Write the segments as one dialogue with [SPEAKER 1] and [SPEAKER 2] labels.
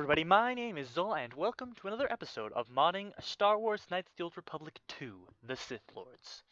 [SPEAKER 1] everybody, my name is Zol, and welcome to another episode of modding Star Wars Knights of the Old Republic 2, The Sith Lords.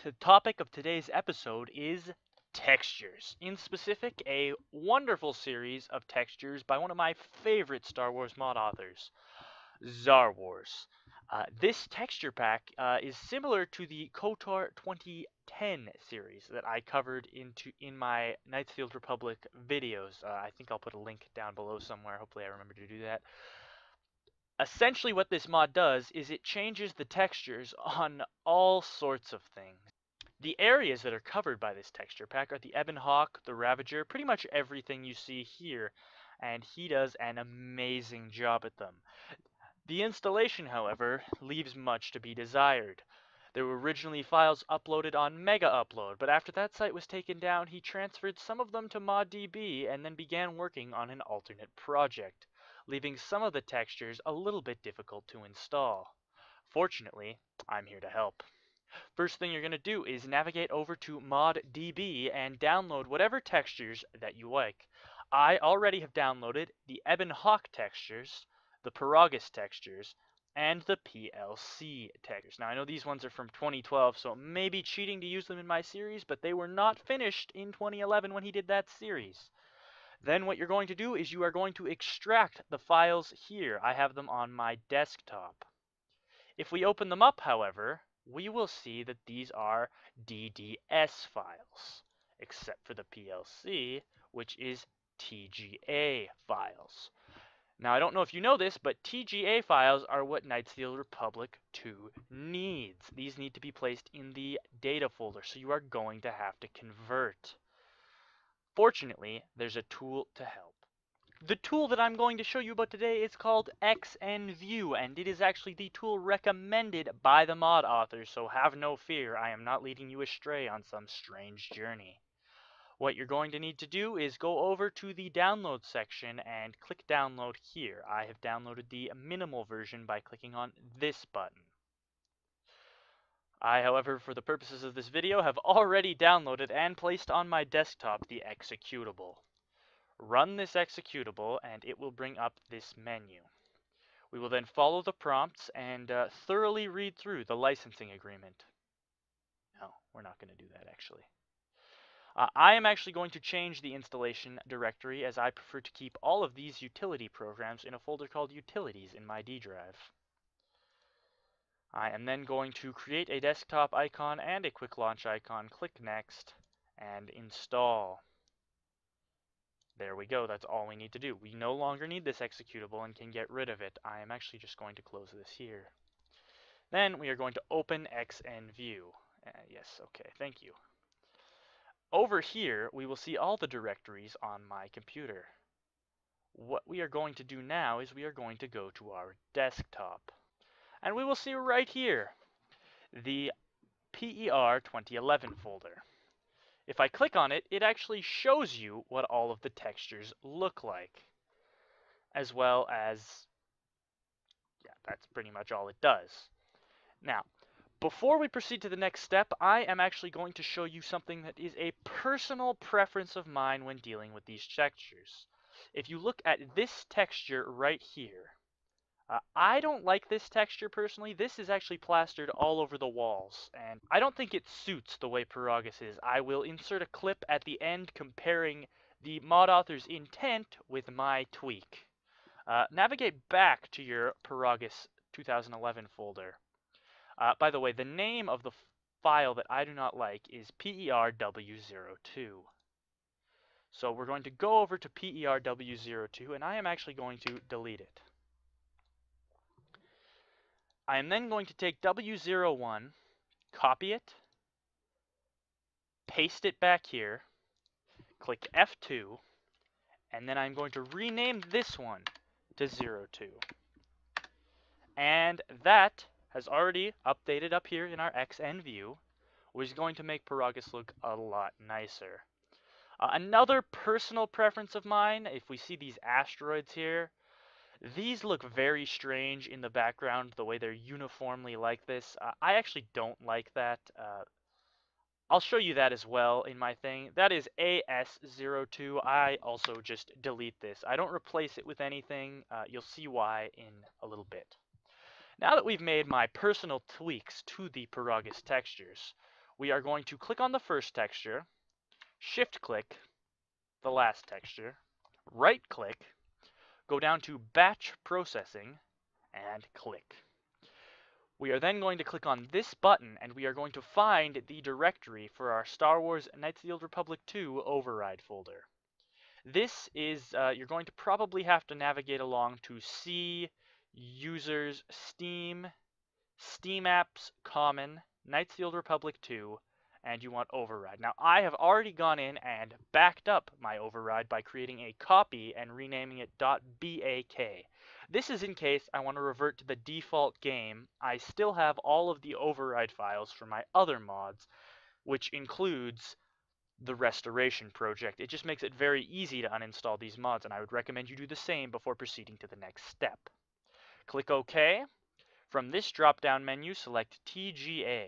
[SPEAKER 1] The topic of today's episode is textures. In specific, a wonderful series of textures by one of my favorite Star Wars mod authors, Xarwarz. This texture pack is similar to the Kotor 2010 series that I covered in my Knights of the Old Republic videos. I think I'll put a link down below somewhere. Hopefully I remember to do that. Essentially what this mod does is it changes the textures on all sorts of things. The areas that are covered by this texture pack are the Ebon Hawk, the Ravager, pretty much everything you see here, and he does an amazing job at them. The installation, however, leaves much to be desired. There were originally files uploaded on Mega Upload, but after that site was taken down, he transferred some of them to ModDB and then began working on an alternate project, leaving some of the textures a little bit difficult to install. Fortunately, I'm here to help. First thing you're going to do is navigate over to ModDB and download whatever textures that you like. I already have downloaded the Ebon Hawk textures, the Paragus textures, and the PLC textures. Now, I know these ones are from 2012, so it may be cheating to use them in my series, but they were not finished in 2011 when he did that series. Then what you're going to do is you are going to extract the files here. I have them on my desktop. If we open them up, however, we will see that these are DDS files, except for the PLC, which is TGA files. Now, I don't know if you know this, but TGA files are what Knights of the Old Republic 2 needs. These need to be placed in the data folder, so you are going to have to convert. Fortunately, there's a tool to help. The tool that I'm going to show you about today is called XNView, and it is actually the tool recommended by the mod authors, so have no fear, I am not leading you astray on some strange journey. What you're going to need to do is go over to the download section and click download here. I have downloaded the minimal version by clicking on this button. I, however, for the purposes of this video, have already downloaded and placed on my desktop the executable. Run this executable and it will bring up this menu. We will then follow the prompts and thoroughly read through the licensing agreement. No, we're not going to do that actually. I am actually going to change the installation directory as I prefer to keep all of these utility programs in a folder called Utilities in my D drive. I am then going to create a desktop icon and a quick launch icon, click Next, and install. There we go, that's all we need to do. We no longer need this executable and can get rid of it. I am actually just going to close this here. Then we are going to open XNView. Yes, okay, thank you. Over here, we will see all the directories on my computer. What we are going to do now is we are going to go to our desktop. And we will see right here, the PER 2011 folder. If I click on it, it actually shows you what all of the textures look like. As well as, yeah, that's pretty much all it does. Now, before we proceed to the next step, I am actually going to show you something that is a personal preference of mine when dealing with these textures. If you look at this texture right here, I don't like this texture personally. This is actually plastered all over the walls, and I don't think it suits the way Paragus is. I will insert a clip at the end comparing the mod author's intent with my tweak. Navigate back to your Paragus 2011 folder. By the way, the name of the file that I do not like is PERW02. So we're going to go over to PERW02, and I am actually going to delete it. I am then going to take W01, copy it, paste it back here, click F2, and then I'm going to rename this one to 02. And that has already updated up here in our XNView, which is going to make Paragus look a lot nicer. Another personal preference of mine, if we see these asteroids here, these look very strange in the background, the way they're uniformly like this. I actually don't like that. I'll show you that as well in my thing. That is AS02. I also just delete this. I don't replace it with anything. You'll see why in a little bit. Now that we've made my personal tweaks to the Xarwarz textures, we are going to click on the first texture, shift-click the last texture, right-click, go down to Batch Processing, and click. We are then going to click on this button, and we are going to find the directory for our Star Wars Knights of the Old Republic 2 override folder. This is, you're going to probably have to navigate along to C, Users, Steam, Steam Apps, Common, Knights of the Old Republic 2, and you want override. Now, I have already gone in and backed up my override by creating a copy and renaming it .bak. This is in case I want to revert to the default game. I still have all of the override files for my other mods, which includes the restoration project. It just makes it very easy to uninstall these mods, and I would recommend you do the same before proceeding to the next step. Click OK. From this drop-down menu, select TGA.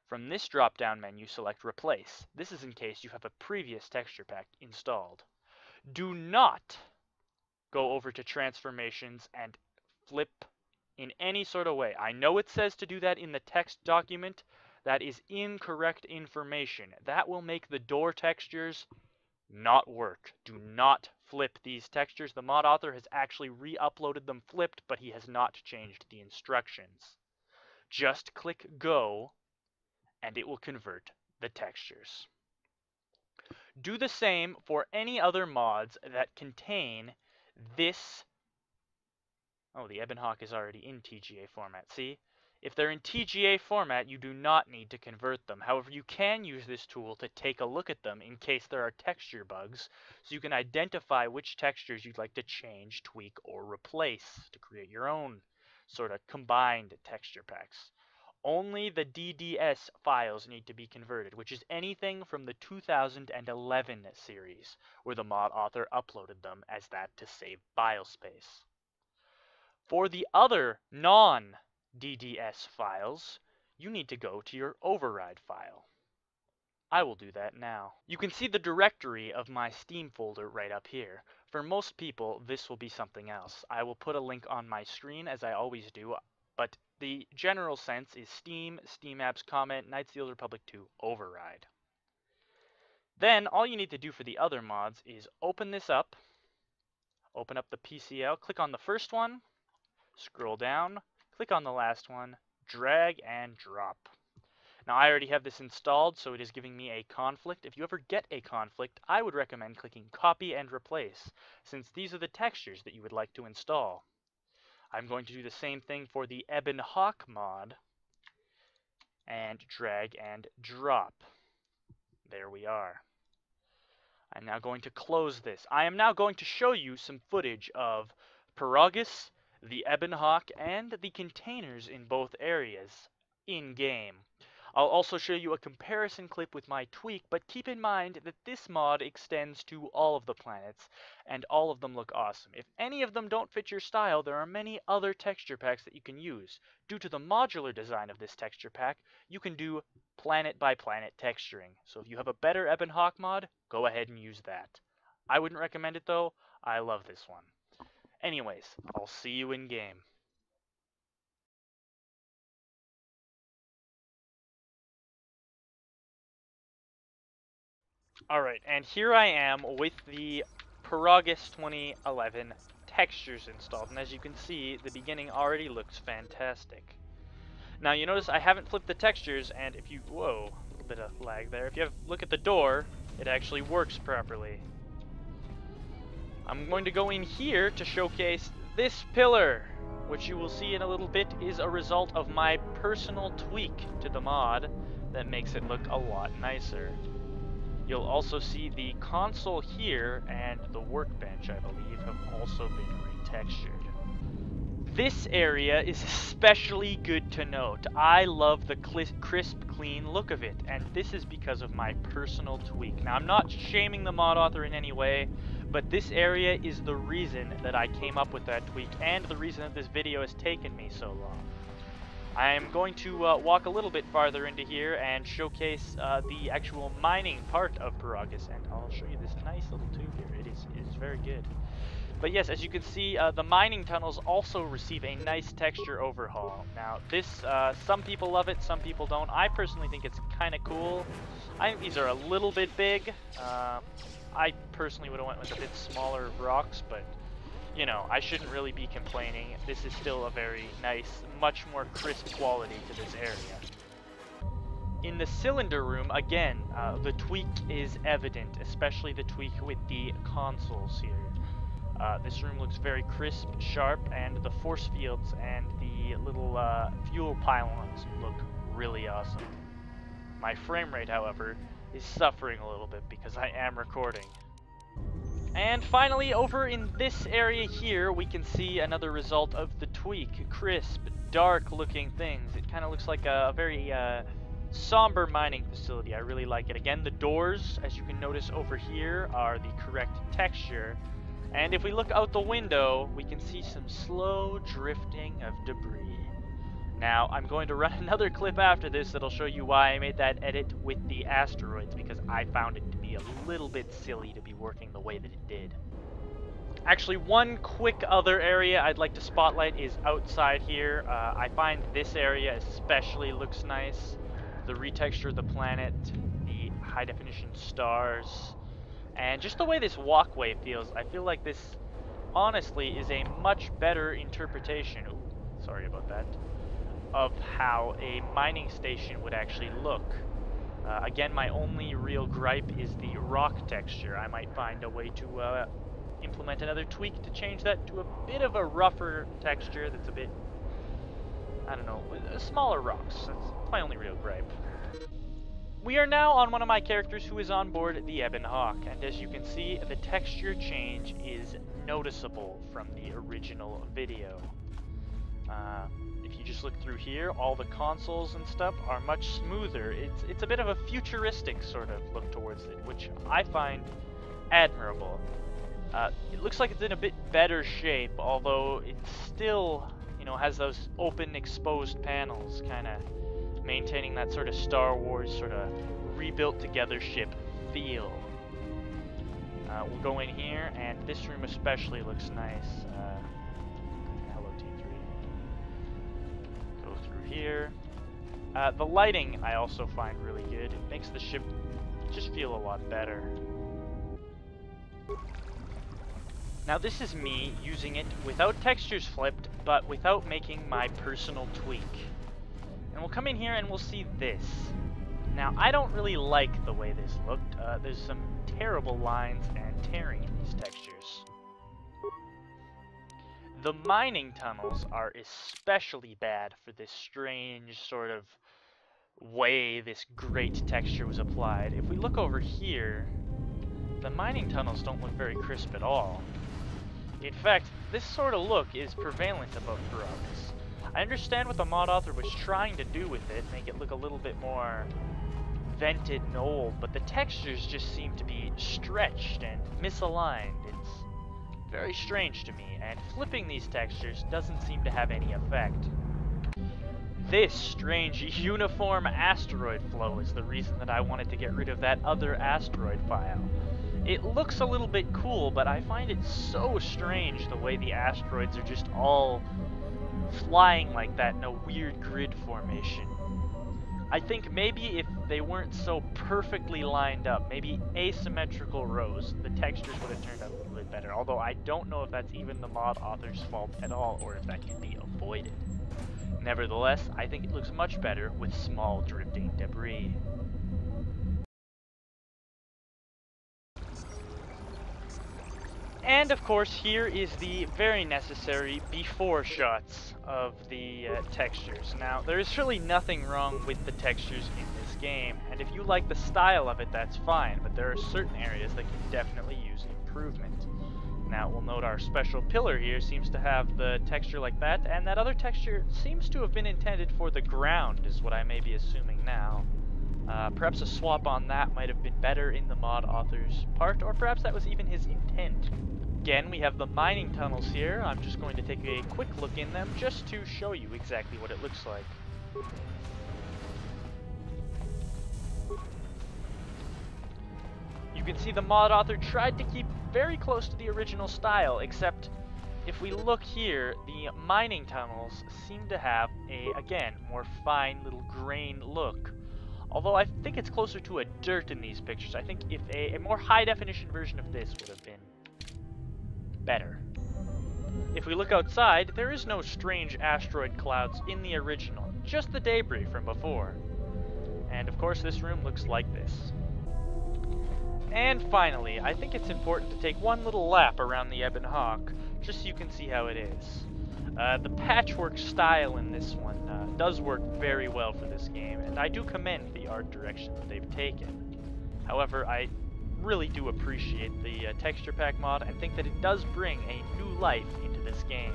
[SPEAKER 1] From this drop-down menu, select Replace. This is in case you have a previous texture pack installed. Do not go over to Transformations and flip in any sort of way. I know it says to do that in the text document. That is incorrect information. That will make the door textures not work. Do not flip these textures. The mod author has actually re-uploaded them flipped, but he has not changed the instructions. Just click Go, and it will convert the textures. Do the same for any other mods that contain this. Oh, the Ebon Hawk is already in TGA format. See? If they're in TGA format, you do not need to convert them. However, you can use this tool to take a look at them in case there are texture bugs, so you can identify which textures you'd like to change, tweak, or replace to create your own sort of combined texture packs. Only the DDS files need to be converted, which is anything from the 2011 series, where the mod author uploaded them as that to save file space. For the other non-DDS files, you need to go to your override file. I will do that now. You can see the directory of my Steam folder right up here. For most people, this will be something else. I will put a link on my screen, as I always do, but the general sense is Steam, Steam Apps, Comment, Knights of the Old Republic 2, Override. Then, all you need to do for the other mods is open this up, open up the PCL, click on the first one, scroll down, click on the last one, drag and drop. Now, I already have this installed, so it is giving me a conflict. If you ever get a conflict, I would recommend clicking Copy and Replace, since these are the textures that you would like to install. I'm going to do the same thing for the Ebon Hawk mod, and drag and drop. There we are. I'm now going to close this. I am now going to show you some footage of Xarwarz, the Ebon Hawk, and the containers in both areas in-game. I'll also show you a comparison clip with my tweak, but keep in mind that this mod extends to all of the planets, and all of them look awesome. If any of them don't fit your style, there are many other texture packs that you can use. Due to the modular design of this texture pack, you can do planet-by-planet texturing. So if you have a better Ebon Hawk mod, go ahead and use that. I wouldn't recommend it though. I love this one. Anyways, I'll see you in-game. Alright, and here I am with the Xarwarz 2011 textures installed, and as you can see, the beginning already looks fantastic. Now you notice I haven't flipped the textures, and if you, whoa, a little bit of lag there. If you look at the door, it actually works properly. I'm going to go in here to showcase this pillar, which you will see in a little bit is a result of my personal tweak to the mod that makes it look a lot nicer. You'll also see the console here and the workbench, I believe, have also been retextured. This area is especially good to note. I love the crisp, clean look of it, and this is because of my personal tweak. Now, I'm not shaming the mod author in any way, but this area is the reason that I came up with that tweak, and the reason that this video has taken me so long. I'm going to walk a little bit farther into here and showcase the actual mining part of Peragus, and I'll show you this nice little tube here. It is very good. But yes, as you can see, the mining tunnels also receive a nice texture overhaul. Now, this, some people love it, some people don't. I personally think it's kind of cool. I think these are a little bit big. I personally would have went with a bit smaller rocks, but, you know, I shouldn't really be complaining. This is still a very nice, much more crisp quality to this area. In the cylinder room, again, the tweak is evident, especially the tweak with the consoles here. This room looks very crisp, sharp, and the force fields and the little fuel pylons look really awesome. My frame rate, however, is suffering a little bit because I am recording. And finally, over in this area here, we can see another result of the tweak. Crisp, dark-looking things. It kind of looks like a very somber mining facility. I really like it. Again, the doors, as you can notice over here, are the correct texture. And if we look out the window, we can see some slow drifting of debris. Now, I'm going to run another clip after this that'll show you why I made that edit with the asteroids, because I found it to be a little bit silly to be working the way that it did. Actually, one quick other area I'd like to spotlight is outside here. I find this area especially looks nice. The retexture of the planet, the high-definition stars, and just the way this walkway feels. I feel like this, honestly, is a much better interpretation, ooh, sorry about that, of how a mining station would actually look. Again, my only real gripe is the rock texture. I might find a way to implement another tweak to change that to a bit of a rougher texture that's a bit, I don't know, smaller rocks. That's my only real gripe. We are now on one of my characters who is on board the Ebon Hawk, and as you can see, the texture change is noticeable from the original video. If you just look through here, all the consoles and stuff are much smoother. It's a bit of a futuristic sort of look towards it, which I find admirable. It looks like it's in a bit better shape, although it still, you know, has those open, exposed panels, kind of maintaining that sort of Star Wars sort of rebuilt together ship feel. We'll go in here, and this room especially looks nice. Hello T3. Go through here. The lighting I also find really good. It makes the ship just feel a lot better. Now this is me using it without textures flipped, but without making my personal tweak. And we'll come in here and we'll see this. Now, I don't really like the way this looked. There's some terrible lines and tearing in these textures. The mining tunnels are especially bad for this strange sort of way this great texture was applied. If we look over here, the mining tunnels don't look very crisp at all. In fact, this sort of look is prevalent about Xarwarz. I understand what the mod author was trying to do with it, make it look a little bit more vented and old, but the textures just seem to be stretched and misaligned. It's very strange to me, and flipping these textures doesn't seem to have any effect. This strange uniform asteroid flow is the reason that I wanted to get rid of that other asteroid file. It looks a little bit cool, but I find it so strange the way the asteroids are just all flying like that in a weird grid formation. I think maybe if they weren't so perfectly lined up, maybe asymmetrical rows, the textures would have turned out a little bit better. Although I don't know if that's even the mod author's fault at all, or if that can be avoided. Nevertheless, I think it looks much better with small drifting debris. And of course, here is the very necessary before shots of the textures. Now, there is really nothing wrong with the textures in this game, and if you like the style of it, that's fine, but there are certain areas that can definitely use improvement. Now, we'll note our special pillar here seems to have the texture like that, and that other texture seems to have been intended for the ground, is what I may be assuming now. Perhaps a swap on that might have been better in the mod author's part, or perhaps that was even his intent. Again, we have the mining tunnels here. I'm just going to take a quick look in them just to show you exactly what it looks like. You can see the mod author tried to keep very close to the original style, except if we look here, the mining tunnels seem to have a, again, more fine little grain look. Although I think it's closer to a dirt in these pictures. I think if a more high-definition version of this would have been better. If we look outside, there is no strange asteroid clouds in the original, just the debris from before. And of course this room looks like this. And finally, I think it's important to take one little lap around the Ebon Hawk, just so you can see how it is. The patchwork style in this one does work very well for this game, and I do commend the art direction that they've taken. However, I really do appreciate the texture pack mod and think that it does bring a new life into this game.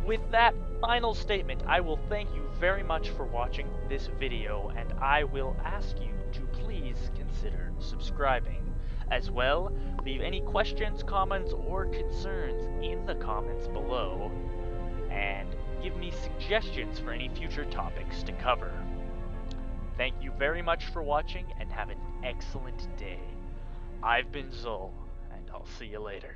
[SPEAKER 1] With that final statement, I will thank you very much for watching this video, and I will ask you to please consider subscribing. As well, leave any questions, comments, or concerns in the comments below, and give me suggestions for any future topics to cover. Thank you very much for watching, and have an excellent day. I've been Zol, and I'll see you later.